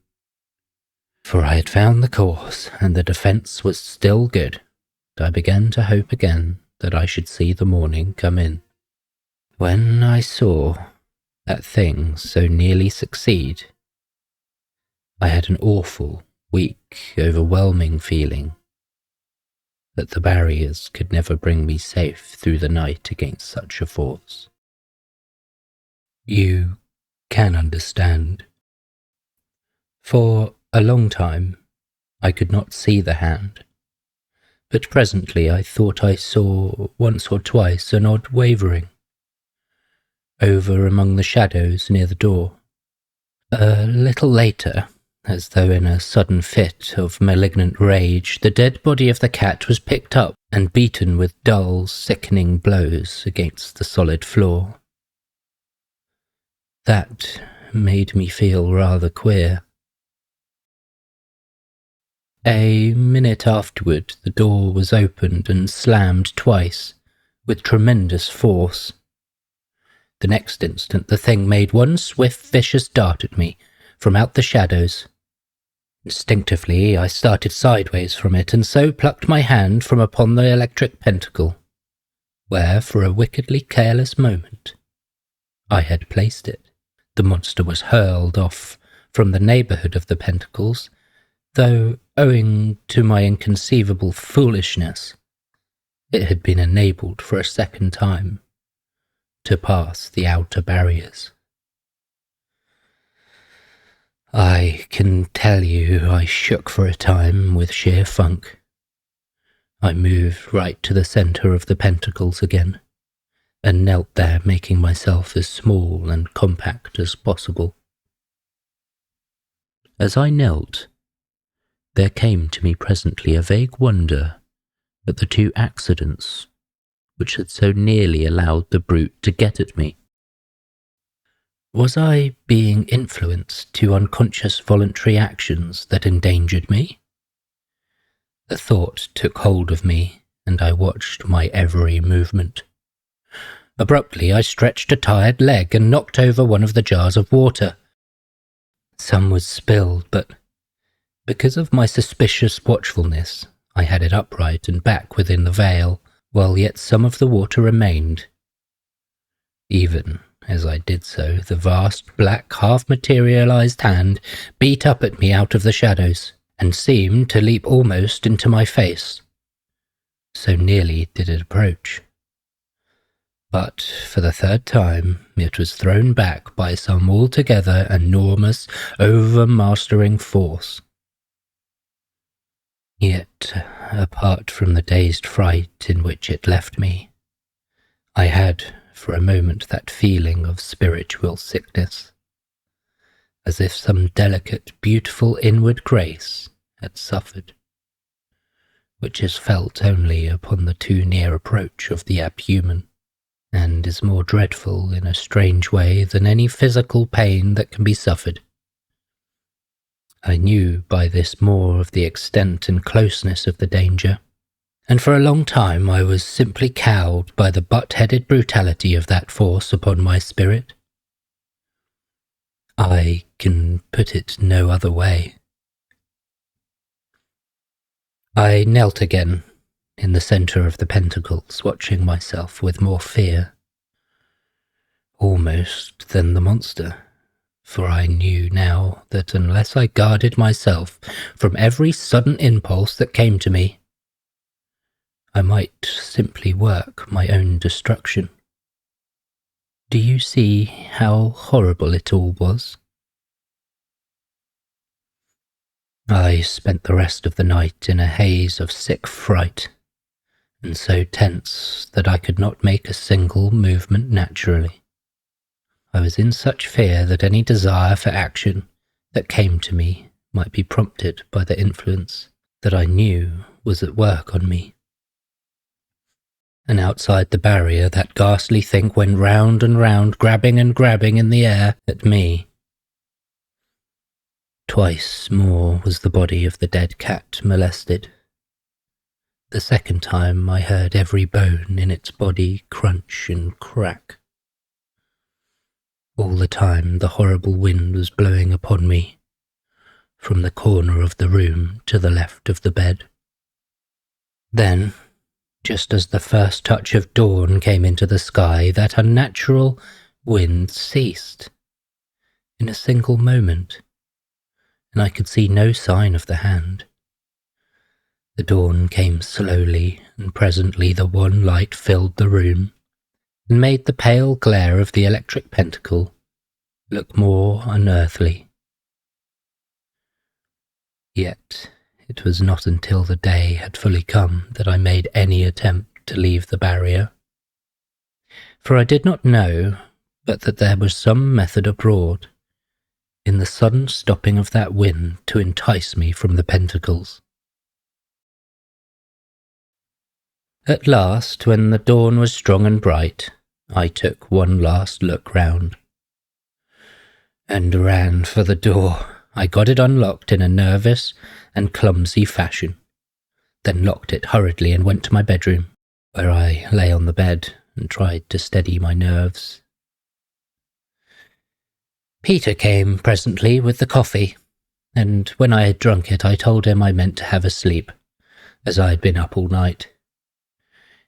For I had found the cause, and the defence was still good, and I began to hope again that I should see the morning come in. When I saw that thing so nearly succeed, I had an awful, weak, overwhelming feeling that the barriers could never bring me safe through the night against such a force. You can understand. For a long time, I could not see the hand, but presently I thought I saw once or twice an odd wavering over among the shadows near the door. A little later, as though in a sudden fit of malignant rage, the dead body of the cat was picked up and beaten with dull, sickening blows against the solid floor. That made me feel rather queer. A minute afterward, the door was opened and slammed twice, with tremendous force. The next instant, the thing made one swift, vicious dart at me from out the shadows. Instinctively, I started sideways from it, and so plucked my hand from upon the electric pentacle, where, for a wickedly careless moment, I had placed it. The monster was hurled off from the neighbourhood of the pentacles, though, owing to my inconceivable foolishness, it had been enabled for a second time to pass the outer barriers. I can tell you I shook for a time with sheer funk. I moved right to the centre of the pentacles again, and knelt there, making myself as small and compact as possible. As I knelt, there came to me presently a vague wonder at the 2 accidents which had so nearly allowed the brute to get at me. Was I being influenced to unconscious voluntary actions that endangered me? The thought took hold of me, and I watched my every movement. Abruptly, I stretched a tired leg and knocked over one of the jars of water. Some was spilled, but because of my suspicious watchfulness, I had it upright and back within the veil, while yet some of the water remained. Even as I did so, the vast, black, half-materialized hand beat up at me out of the shadows, and seemed to leap almost into my face. So nearly did it approach. But for the 3rd time, it was thrown back by some altogether enormous, overmastering force. Yet, apart from the dazed fright in which it left me, I had, for a moment, that feeling of spiritual sickness, as if some delicate, beautiful inward grace had suffered, which is felt only upon the too near approach of the abhuman, and is more dreadful in a strange way than any physical pain that can be suffered. I knew by this more of the extent and closeness of the danger, and for a long time I was simply cowed by the butt-headed brutality of that force upon my spirit. I can put it no other way. I knelt again in the centre of the pentacles, watching myself with more fear, almost, than the monster, for I knew now that unless I guarded myself from every sudden impulse that came to me, I might simply work my own destruction. Do you see how horrible it all was? I spent the rest of the night in a haze of sick fright, and so tense that I could not make a single movement naturally. I was in such fear that any desire for action that came to me might be prompted by the influence that I knew was at work on me. And outside the barrier, that ghastly thing went round and round, grabbing and grabbing in the air at me. Twice more was the body of the dead cat molested. The second time I heard every bone in its body crunch and crack. All the time the horrible wind was blowing upon me, from the corner of the room to the left of the bed. Then, just as the first touch of dawn came into the sky, that unnatural wind ceased in a single moment, and I could see no sign of the hand. The dawn came slowly, and presently the one light filled the room, and made the pale glare of the electric pentacle look more unearthly. Yet it was not until the day had fully come that I made any attempt to leave the barrier, for I did not know but that there was some method abroad in the sudden stopping of that wind to entice me from the pentacles. At last, when the dawn was strong and bright, I took one last look round, and ran for the door. I got it unlocked in a nervous and clumsy fashion, then locked it hurriedly and went to my bedroom, where I lay on the bed and tried to steady my nerves. Peter came presently with the coffee, and when I had drunk it I told him I meant to have a sleep, as I had been up all night.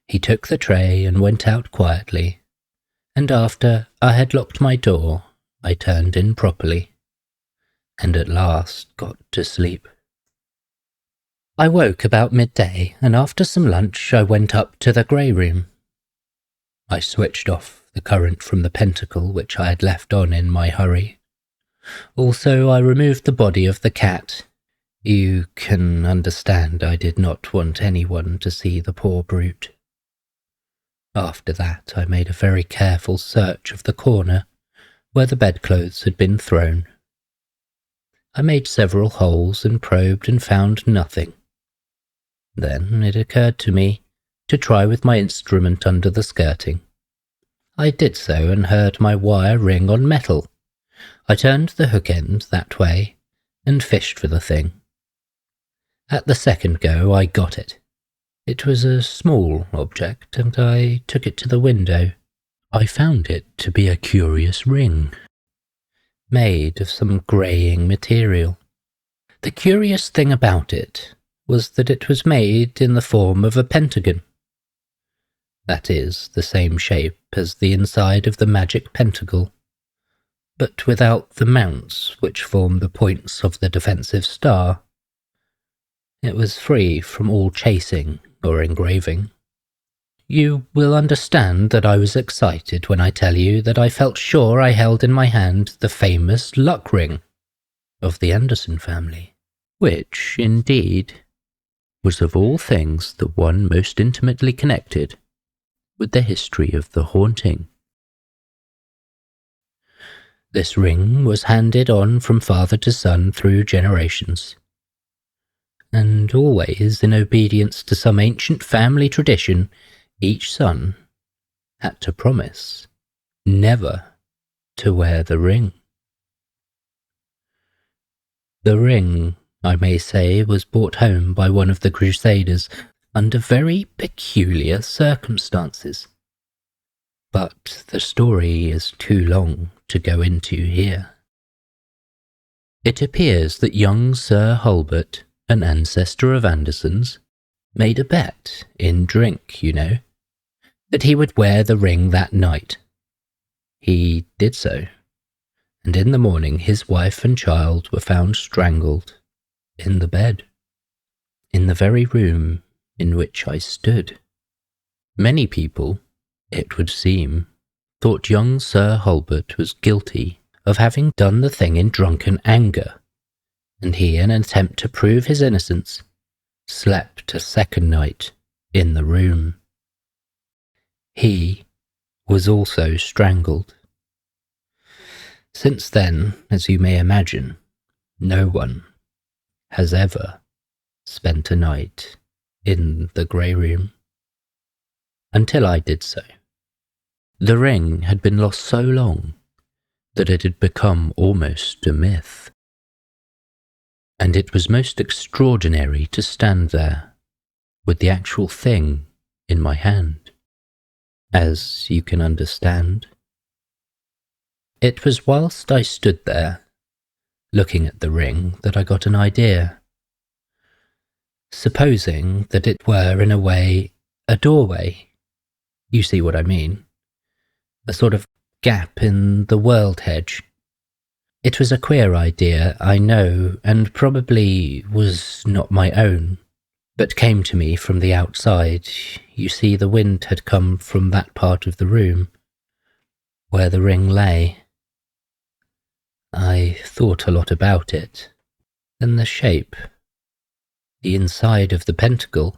He took the tray and went out quietly, and after I had locked my door, I turned in properly, and at last got to sleep. I woke about midday, and after some lunch I went up to the grey room. I switched off the current from the pentacle which I had left on in my hurry. Also I removed the body of the cat. You can understand I did not want anyone to see the poor brute. After that I made a very careful search of the corner where the bedclothes had been thrown. I made several holes and probed and found nothing. Then it occurred to me to try with my instrument under the skirting. I did so and heard my wire ring on metal. I turned the hook end that way and fished for the thing. At the second go I got it. It was a small object, and I took it to the window. I found it to be a curious ring, made of some greying material. The curious thing about it was that it was made in the form of a pentagon. That is, the same shape as the inside of the magic pentacle, but without the mounts which form the points of the defensive star. It was free from all chasing or engraving. You will understand that I was excited when I tell you that I felt sure I held in my hand the famous luck ring of the Anderson family, which, indeed, was of all things the one most intimately connected with the history of the haunting. This ring was handed on from father to son through generations, and always in obedience to some ancient family tradition, each son had to promise never to wear the ring. The ring, I may say, was brought home by one of the Crusaders under very peculiar circumstances, but the story is too long to go into here. It appears that young Sir Hulbert, an ancestor of Anderson's, made a bet, in drink, you know, that he would wear the ring that night. He did so, and in the morning his wife and child were found strangled in the bed, in the very room in which I stood. Many people, it would seem, thought young Sir Hulbert was guilty of having done the thing in drunken anger, and he, in an attempt to prove his innocence, slept a second night in the room. He was also strangled. Since then, as you may imagine, no one has ever spent a night in the grey room. Until I did so. The ring had been lost so long that it had become almost a myth. And it was most extraordinary to stand there with the actual thing in my hand, as you can understand. It was whilst I stood there, looking at the ring, that I got an idea. Supposing that it were, in a way, a doorway. You see what I mean? A sort of gap in the world hedge. It was a queer idea, I know, and probably was not my own, but came to me from the outside. You see, the wind had come from that part of the room where the ring lay. I thought a lot about it, and the shape, the inside of the pentacle.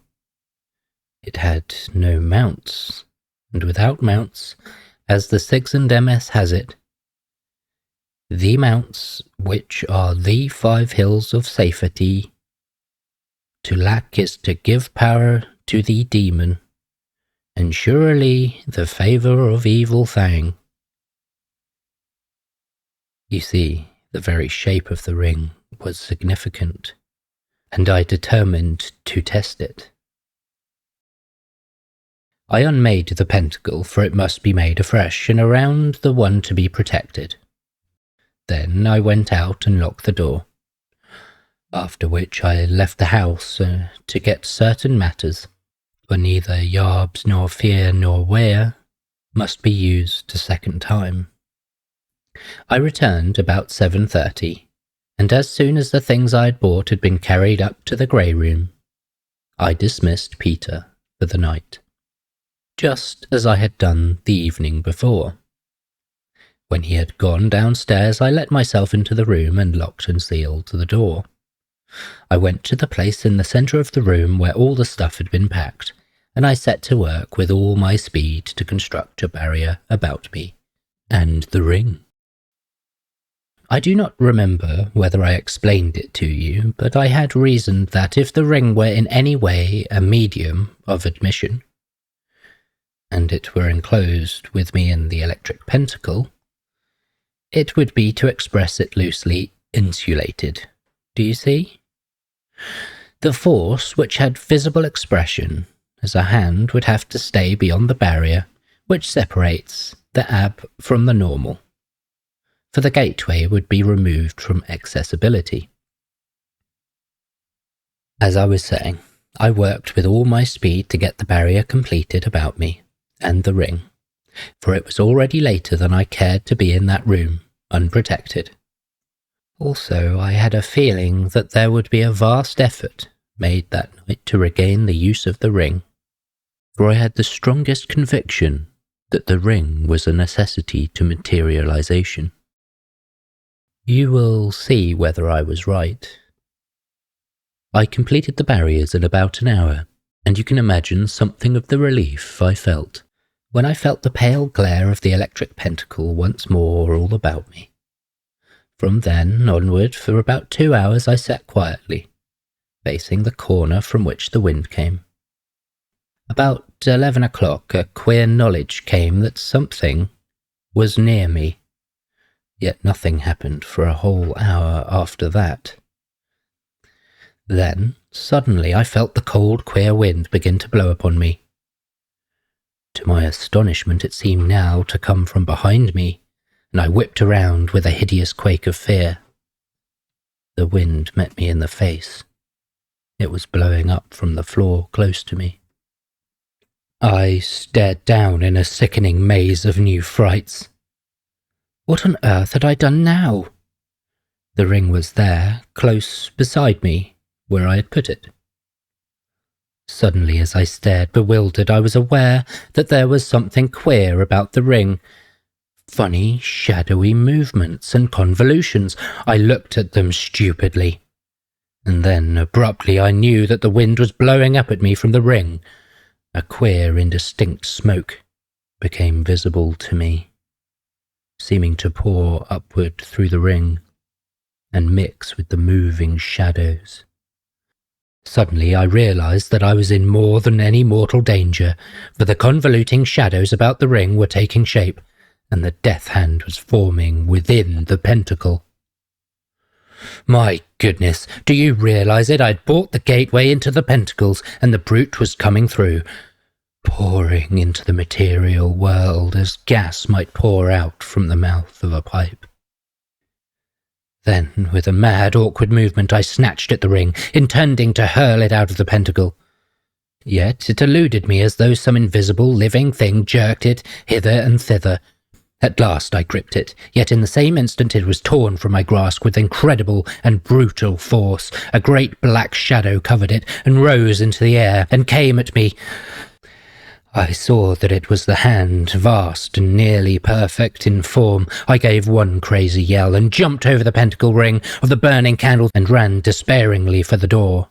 It had no mounts, and without mounts, as the 6 and MS has it, the mounts which are the 5 hills of safety, to lack is to give power to the demon, and surely the favour of evil thing. You see, the very shape of the ring was significant, and I determined to test it. I unmade the pentacle, for it must be made afresh, and around the one to be protected. Then I went out and locked the door, after which I left the house to get certain matters, for neither yarbs nor fear nor wear must be used a second time. I returned about 7:30, and as soon as the things I had bought had been carried up to the grey room, I dismissed Peter for the night, just as I had done the evening before. When he had gone downstairs, I let myself into the room and locked and sealed the door. I went to the place in the centre of the room where all the stuff had been packed, and I set to work with all my speed to construct a barrier about me and the ring. I do not remember whether I explained it to you, but I had reasoned that if the ring were in any way a medium of admission, and it were enclosed with me in the electric pentacle, it would be, to express it loosely, insulated. Do you see? The force which had visible expression as a hand would have to stay beyond the barrier which separates the ab from the normal, for the gateway would be removed from accessibility. As I was saying, I worked with all my speed to get the barrier completed about me and the ring, for it was already later than I cared to be in that room, unprotected. Also, I had a feeling that there would be a vast effort made that night to regain the use of the ring, for I had the strongest conviction that the ring was a necessity to materialization. You will see whether I was right. I completed the barriers in about an hour, and you can imagine something of the relief I felt when I felt the pale glare of the electric pentacle once more all about me. From then onward, for about 2 hours, I sat quietly, facing the corner from which the wind came. About 11 o'clock, a queer knowledge came that something was near me, yet nothing happened for a whole hour after that. Then, suddenly, I felt the cold, queer wind begin to blow upon me. To my astonishment, it seemed now to come from behind me, and I whipped around with a hideous quake of fear. The wind met me in the face. It was blowing up from the floor close to me. I stared down in a sickening maze of new frights. What on earth had I done now? The ring was there, close beside me, where I had put it. Suddenly, as I stared bewildered, I was aware that there was something queer about the ring. Funny, shadowy movements and convolutions. I looked at them stupidly. And then, abruptly, I knew that the wind was blowing up at me from the ring. A queer, indistinct smoke became visible to me, seeming to pour upward through the ring and mix with the moving shadows. Suddenly I realized that I was in more than any mortal danger, for the convoluting shadows about the ring were taking shape, and the death hand was forming within the pentacle. My goodness, do you realize it? I'd bought the gateway into the pentacles, and the brute was coming through, pouring into the material world as gas might pour out from the mouth of a pipe. Then, with a mad, awkward movement, I snatched at the ring, intending to hurl it out of the pentacle. Yet it eluded me as though some invisible, living thing jerked it hither and thither. At last I gripped it, yet in the same instant it was torn from my grasp with incredible and brutal force. A great black shadow covered it and rose into the air and came at me. I saw that it was the hand, vast and nearly perfect in form. I gave one crazy yell and jumped over the pentacle ring of the burning candle and ran despairingly for the door.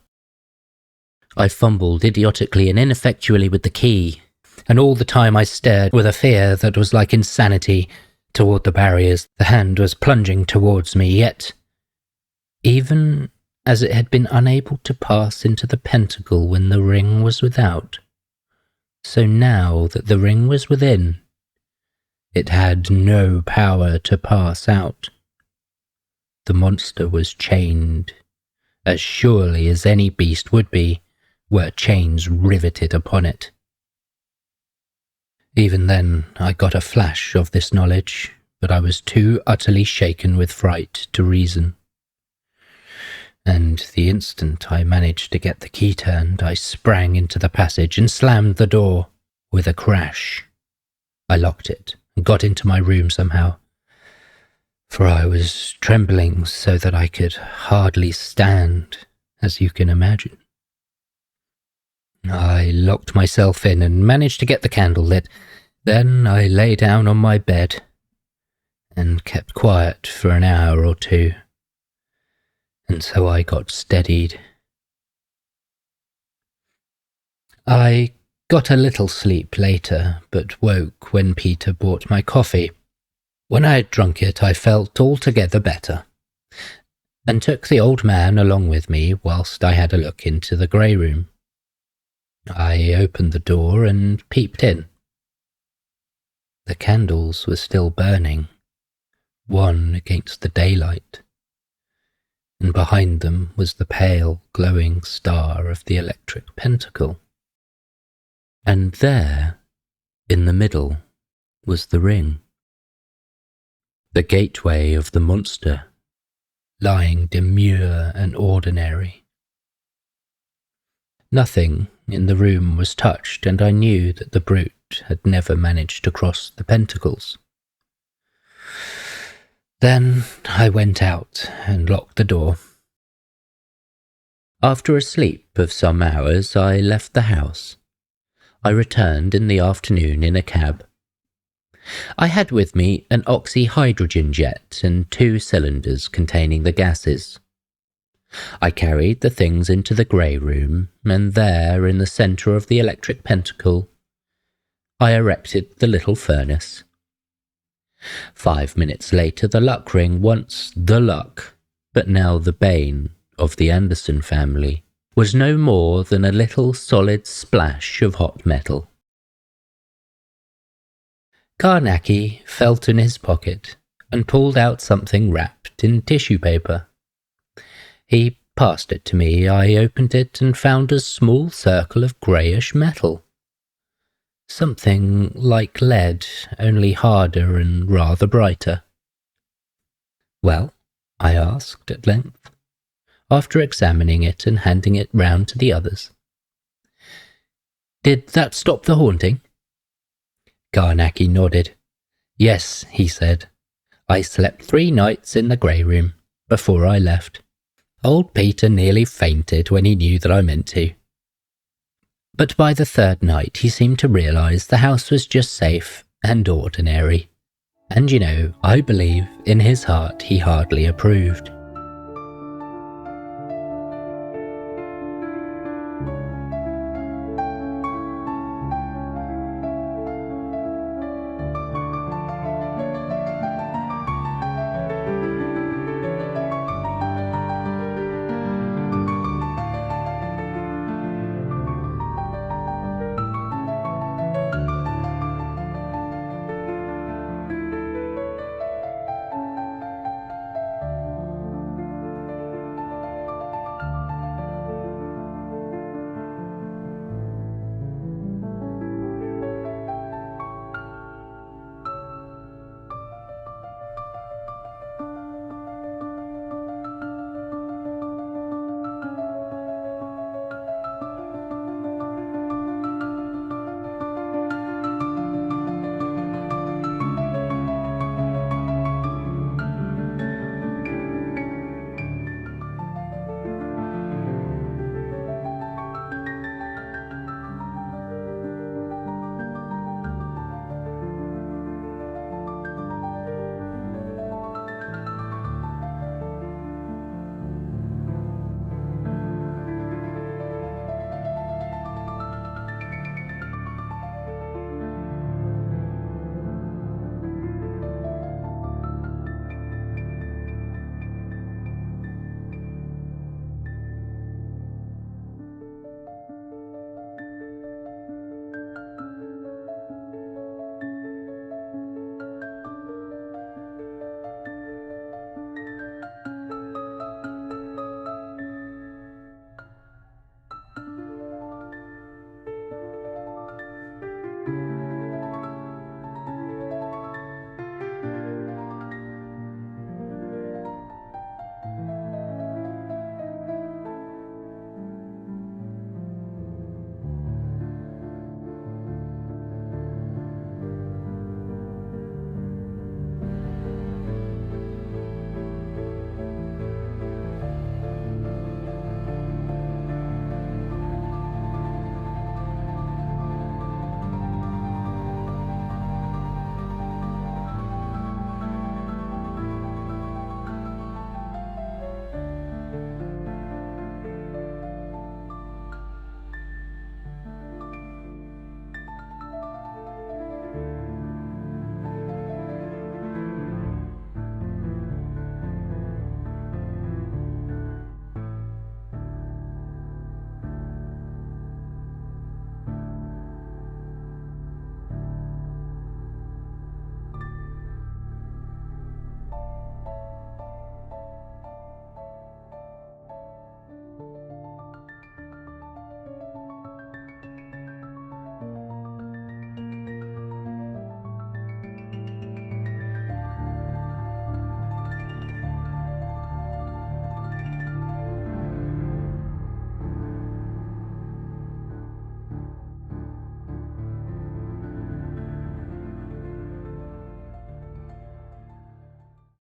I fumbled idiotically and ineffectually with the key, and all the time I stared with a fear that was like insanity toward the barriers. The hand was plunging towards me, yet, even as it had been unable to pass into the pentacle when the ring was without, so now that the ring was within, it had no power to pass out. The monster was chained, as surely as any beast would be, were chains riveted upon it. Even then I got a flash of this knowledge, but I was too utterly shaken with fright to reason. And the instant I managed to get the key turned, I sprang into the passage and slammed the door with a crash. I locked it and got into my room somehow, for I was trembling so that I could hardly stand, as you can imagine. I locked myself in and managed to get the candle lit. Then I lay down on my bed and kept quiet for an hour or two. And so I got steadied. I got a little sleep later, but woke when Peter brought my coffee. When I had drunk it, I felt altogether better, and took the old man along with me whilst I had a look into the grey room. I opened the door and peeped in. The candles were still burning, one against the daylight, and behind them was the pale, glowing star of the electric pentacle. And there, in the middle, was the ring, the gateway of the monster, lying demure and ordinary. Nothing in the room was touched, and I knew that the brute had never managed to cross the pentacles. Then I went out and locked the door. After a sleep of some hours, I left the house. I returned in the afternoon in a cab. I had with me an oxyhydrogen jet and 2 cylinders containing the gases. I carried the things into the grey room, and there, in the centre of the electric pentacle, I erected the little furnace. 5 minutes later, the luck ring, once the luck, but now the bane of the Anderson family, was no more than a little solid splash of hot metal. Carnacki felt in his pocket and pulled out something wrapped in tissue paper. He passed it to me. I opened it and found a small circle of greyish metal. Something like lead, only harder and rather brighter. "Well?" I asked at length, after examining it and handing it round to the others. "Did that stop the haunting?" Carnacki nodded. "Yes," he said. I slept 3 nights in the grey room before I left. Old Peter nearly fainted when he knew that I meant to. But by the 3rd night he seemed to realise the house was just safe and ordinary. And I believe in his heart he hardly approved.